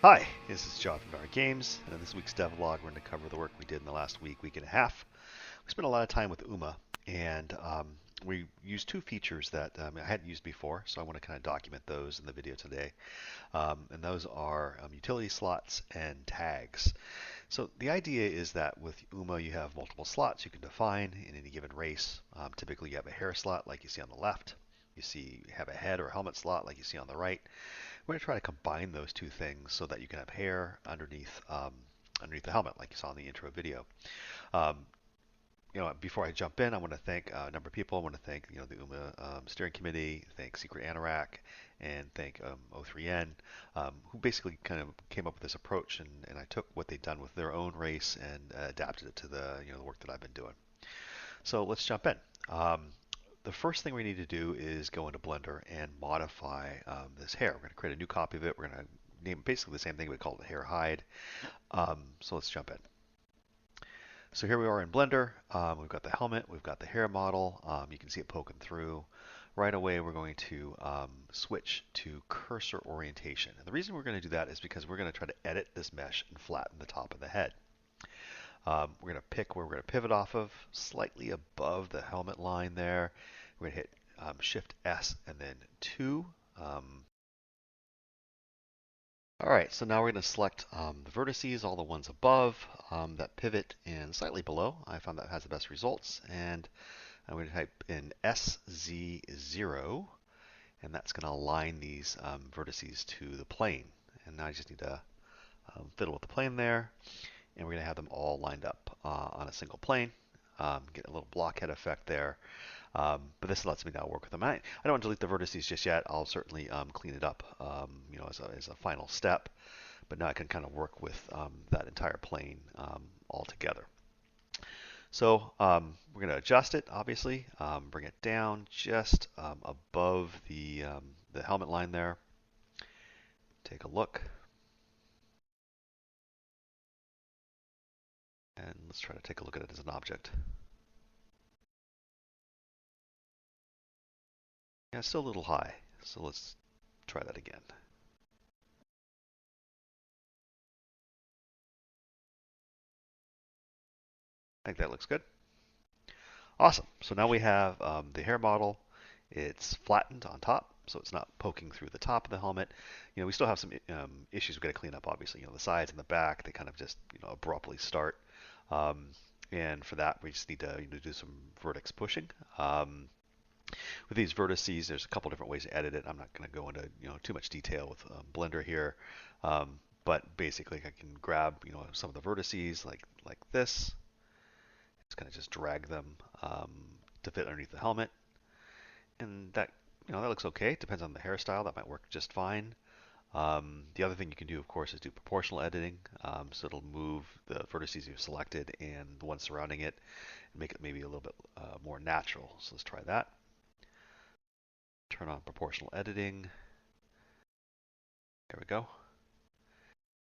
Hi, this is John from Dark Games, and in this week's devlog, we're going to cover the work we did in the last week and a half. We spent a lot of time with UMA, and we used two features that I hadn't used before, so I want to kind of document those in the video today. And those are utility slots and tags. So the idea is that with UMA, you have multiple slots you can define in any given race. Typically, you have a hair slot like you see on the left. You have a head or helmet slot like you see on the right. We're going to try to combine those two things so that you can have hair underneath the helmet, like you saw in the intro video. Um, Before I jump in, I want to thank a number of people. I want to thank the UMA steering committee, thank Secret Anorak, and thank O3N, who basically kind of came up with this approach, and I took what they'd done with their own race and adapted it to the work that I've been doing. So let's jump in. The first thing we need to do is go into Blender and modify this hair. We're going to create a new copy of it. We're going to name it basically the same thing. We call it the hair hide. So let's jump in. So here we are in Blender. We've got the helmet. We've got the hair model. You can see it poking through. Right away, we're going to switch to cursor orientation. And the reason we're going to do that is because we're going to try to edit this mesh and flatten the top of the head. We're going to pick where we're going to pivot off of, slightly above the helmet line there. We're going to hit Shift S and then 2. All right, so now we're going to select the vertices, all the ones above that pivot and slightly below. I found that has the best results. And I'm going to type in SZ0, and that's going to align these vertices to the plane. And now I just need to fiddle with the plane there. And we're going to have them all lined up on a single plane. Get a little blockhead effect there. But this lets me now work with them. I don't want to delete the vertices just yet. I'll certainly clean it up, as a final step. But now I can kind of work with that entire plane all together. So we're going to adjust it, obviously. Bring it down just above the helmet line there. Take a look. And let's try to take a look at it as an object. Yeah, it's still a little high, so let's try that again. I think that looks good. Awesome. So now we have the hair model. It's flattened on top, so it's not poking through the top of the helmet. We still have some issues we've got to clean up, obviously. The sides and the back, they kind of just abruptly start. Um, and for that, we just need to do some vertex pushing. With these vertices, there's a couple different ways to edit it. I'm not going to go into too much detail with Blender here, but basically I can grab some of the vertices like this. Just kind of just drag them to fit underneath the helmet, and that looks okay. It depends on the hairstyle. That might work just fine. The other thing you can do, of course, is do proportional editing. So it'll move the vertices you've selected and the ones surrounding it and make it maybe a little bit more natural. So let's try that. Turn on proportional editing. There we go.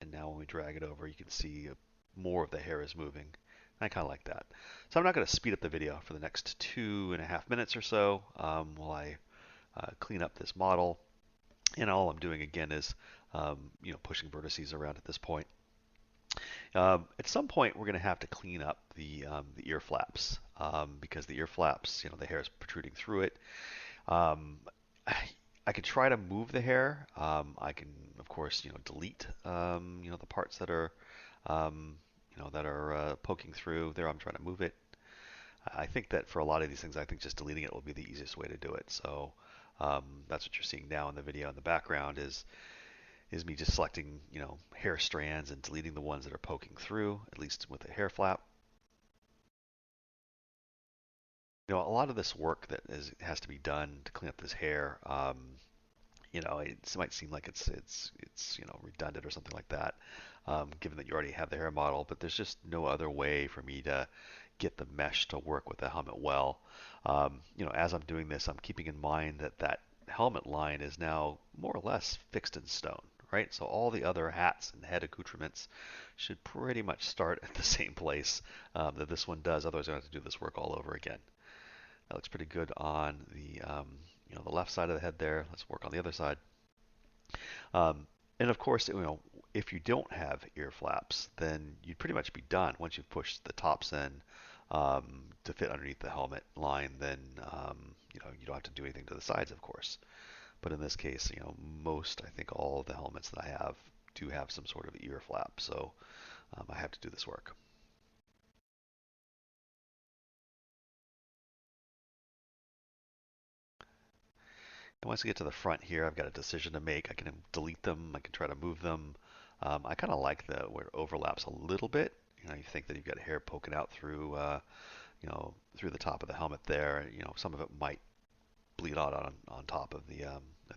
And now when we drag it over, you can see more of the hair is moving. I kind of like that. So I'm not going to speed up the video for the next 2.5 minutes or so while I clean up this model. And all I'm doing again is pushing vertices around at this point. At some point, we're going to have to clean up the ear flaps because the ear flaps, the hair is protruding through it. I could try to move the hair. I can, of course, delete, the parts that are, poking through there. I'm trying to move it. I think that for a lot of these things, I think just deleting it will be the easiest way to do it. So that's what you're seeing now in the video in the background is me just selecting, hair strands and deleting the ones that are poking through, at least with a hair flap. A lot of this work that has to be done to clean up this hair, it might seem like it's redundant or something like that, given that you already have the hair model. But there's just no other way for me to get the mesh to work with the helmet well. As I'm doing this, I'm keeping in mind that helmet line is now more or less fixed in stone, right? So all the other hats and head accoutrements should pretty much start at the same place that this one does. Otherwise, I have to do this work all over again. That looks pretty good on the left side of the head there. Let's work on the other side. And of course, if you don't have ear flaps, then you'd pretty much be done. Once you've pushed the tops in to fit underneath the helmet line, then you don't have to do anything to the sides, of course. But in this case, most, I think all of the helmets that I have do have some sort of ear flap, so I have to do this work. And once I get to the front here, I've got a decision to make. I can delete them. I can try to move them. I kind of like where it overlaps a little bit. You think that you've got hair poking out through, through the top of the helmet there. Some of it might bleed out on top of the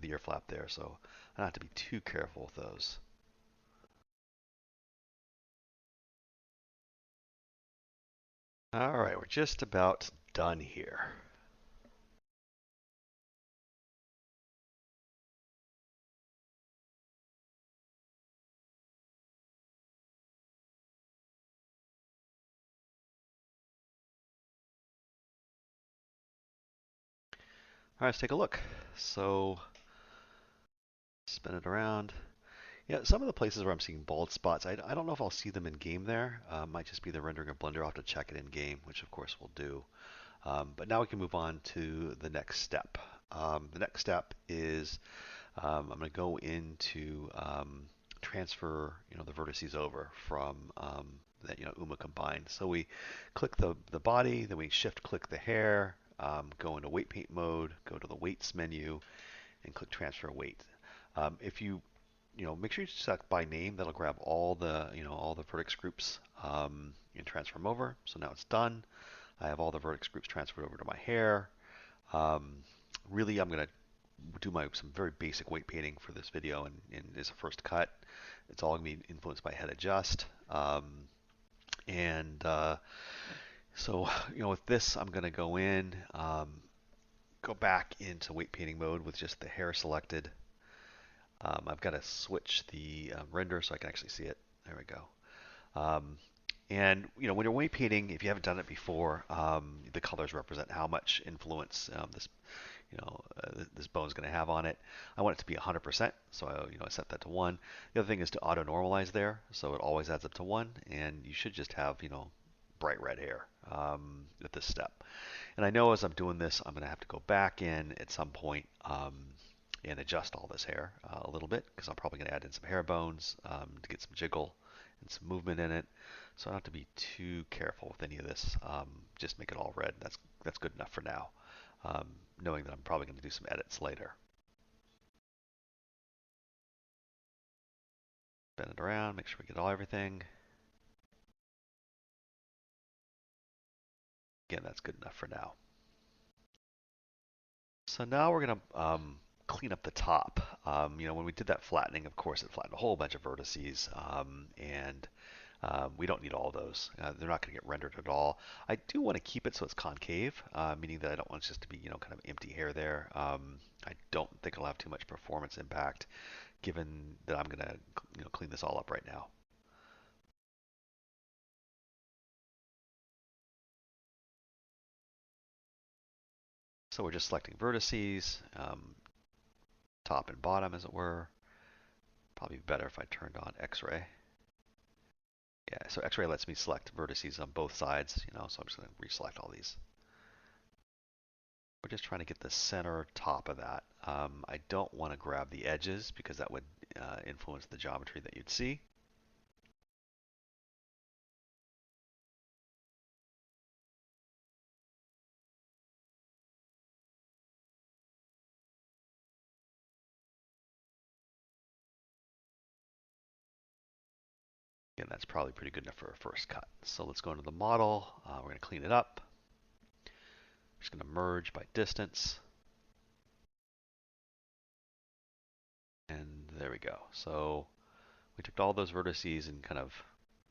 ear flap there. So I have to be too careful with those. All right, we're just about done here. All right, let's take a look. So spin it around. Yeah, some of the places where I'm seeing bald spots, I don't know if I'll see them in game there. Might just be the rendering of Blender. I'll have to check it in game, which of course we'll do. But now we can move on to the next step. The next step is I'm going to go into transfer, the vertices over from that UMA combined. So we click the body, then we shift click the hair, go into weight paint mode, go to the weights menu, and click transfer weight. If you make sure you select by name. That'll grab all the vertex groups and transfer them over. So now it's done. I have all the vertex groups transferred over to my hair. Um, Really, I'm going to do some very basic weight painting for this video, and as a first cut, it's all going to be influenced by head adjust. And so, with this, I'm going to go in, go back into weight painting mode with just the hair selected. I've got to switch the render so I can actually see it. There we go. Um, and when you're weight painting, if you haven't done it before, the colors represent how much influence this bone is going to have on it. I want it to be 100%, so I set that to 1. The other thing is to auto normalize there, so it always adds up to 1, and you should just have bright red hair at this step. And I know as I'm doing this, I'm going to have to go back in at some point and adjust all this hair a little bit, because I'm probably going to add in some hair bones to get some jiggle and some movement in it. So I don't have to be too careful with any of this. Just make it all red. That's good enough for now, um, knowing that I'm probably going to do some edits later. Bend it around, make sure we get everything. Again, that's good enough for now. So now we're going to clean up the top. When we did that flattening, of course, it flattened a whole bunch of vertices, and we don't need all those. They're not going to get rendered at all. I do want to keep it so it's concave, meaning that I don't want it just to be, kind of empty hair there. I don't think it'll have too much performance impact, given that I'm going to, clean this all up right now. So we're just selecting vertices, top and bottom, as it were. Probably better if I turned on X-ray. Yeah, so X-ray lets me select vertices on both sides, so I'm just going to reselect all these. We're just trying to get the center top of that. I don't want to grab the edges because that would influence the geometry that you'd see. Again, that's probably pretty good enough for a first cut. So let's go into the model. We're going to clean it up. Just going to merge by distance. And there we go. So we took all those vertices and kind of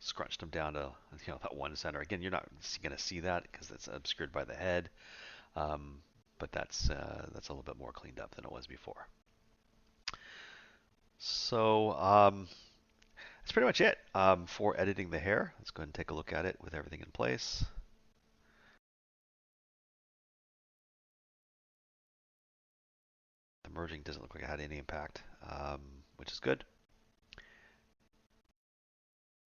scrunched them down to that one center. Again, you're not going to see that because it's obscured by the head, but that's a little bit more cleaned up than it was before. So that's pretty much it for editing the hair. Let's go ahead and take a look at it with everything in place. The merging doesn't look like it had any impact, which is good.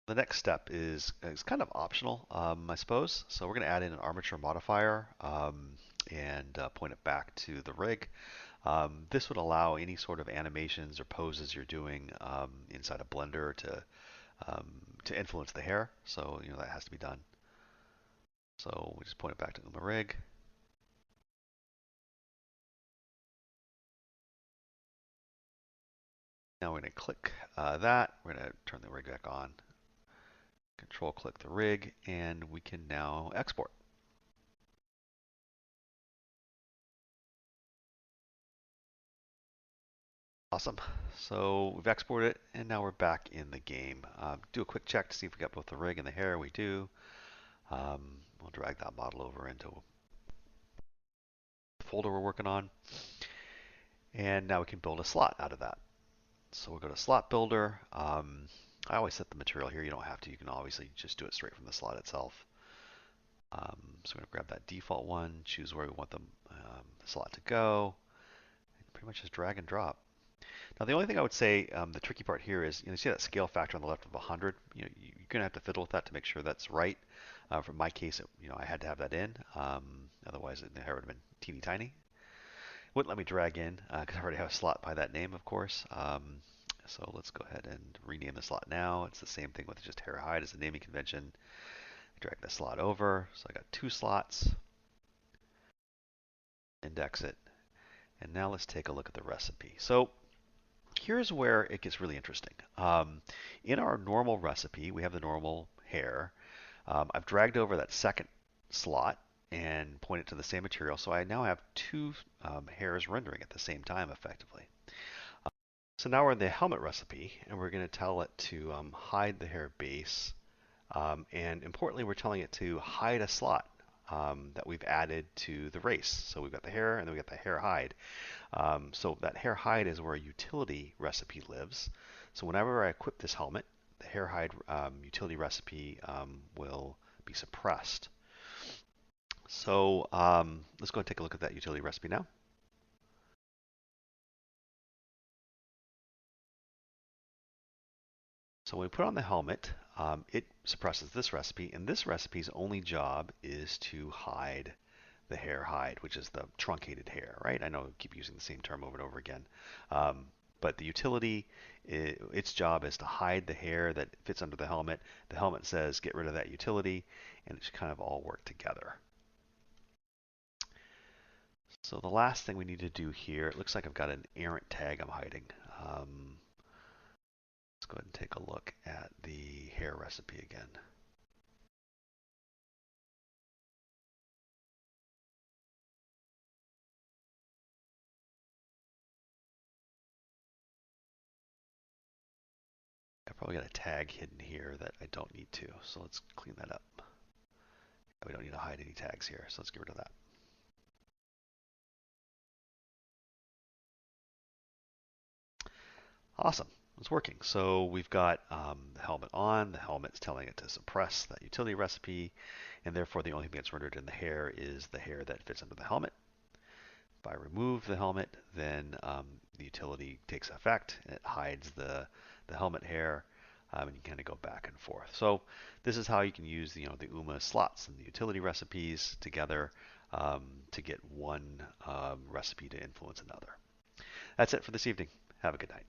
The next step is kind of optional, I suppose. So we're going to add in an armature modifier and point it back to the rig. This would allow any sort of animations or poses you're doing inside a blender to influence the hair. So that has to be done. So we just point it back to Uma Rig. Now we're going to click that. We're going to turn the rig back on. Control click the rig, and we can now export. Awesome. So we've exported it, and now we're back in the game. Do a quick check to see if we got both the rig and the hair. We do. We'll drag that model over into the folder we're working on. And now we can build a slot out of that. So we'll go to Slot Builder. I always set the material here. You don't have to. You can obviously just do it straight from the slot itself. So we're going to grab that default one, choose where we want the slot to go, and pretty much just drag and drop. Now the only thing I would say, the tricky part here is, you see that scale factor on the left of 100? You're going to have to fiddle with that to make sure that's right. For my case, I had to have that in. Otherwise, the hair would have been teeny tiny. Wouldn't let me drag in because I already have a slot by that name, of course. So let's go ahead and rename the slot now. It's the same thing with just hair hide as the naming convention. Drag the slot over. So I got 2 slots. Index it. And now let's take a look at the recipe. So here's where it gets really interesting. In our normal recipe, we have the normal hair. I've dragged over that second slot and pointed to the same material. So I now have 2 hairs rendering at the same time effectively. So now we're in the helmet recipe, and we're going to tell it to hide the hair base. And importantly, we're telling it to hide a slot that we've added to the race. So we've got the hair, and then we've got the hair hide. So that hair hide is where a utility recipe lives. So whenever I equip this helmet, the hair hide utility recipe will be suppressed. So let's go and take a look at that utility recipe now. So when we put on the helmet, it suppresses this recipe, and this recipe's only job is to hide the hair hide, which is the truncated hair, right? I know I keep using the same term over and over again. But the utility, its job is to hide the hair that fits under the helmet. The helmet says get rid of that utility, and it's kind of all work together. So the last thing we need to do here, it looks like I've got an errant tag I'm hiding. Let's go ahead and take a look at the hair recipe again. I probably got a tag hidden here that I don't need to, so let's clean that up. We don't need to hide any tags here, so let's get rid of that. Awesome, it's working. So we've got the helmet on, the helmet's telling it to suppress that utility recipe, and therefore the only thing that's rendered in the hair is the hair that fits under the helmet. If I remove the helmet, then the utility takes effect, and it hides the helmet hair, and you kind of go back and forth. So this is how you can use the UMA slots and the utility recipes together to get one recipe to influence another. That's it for this evening. Have a good night.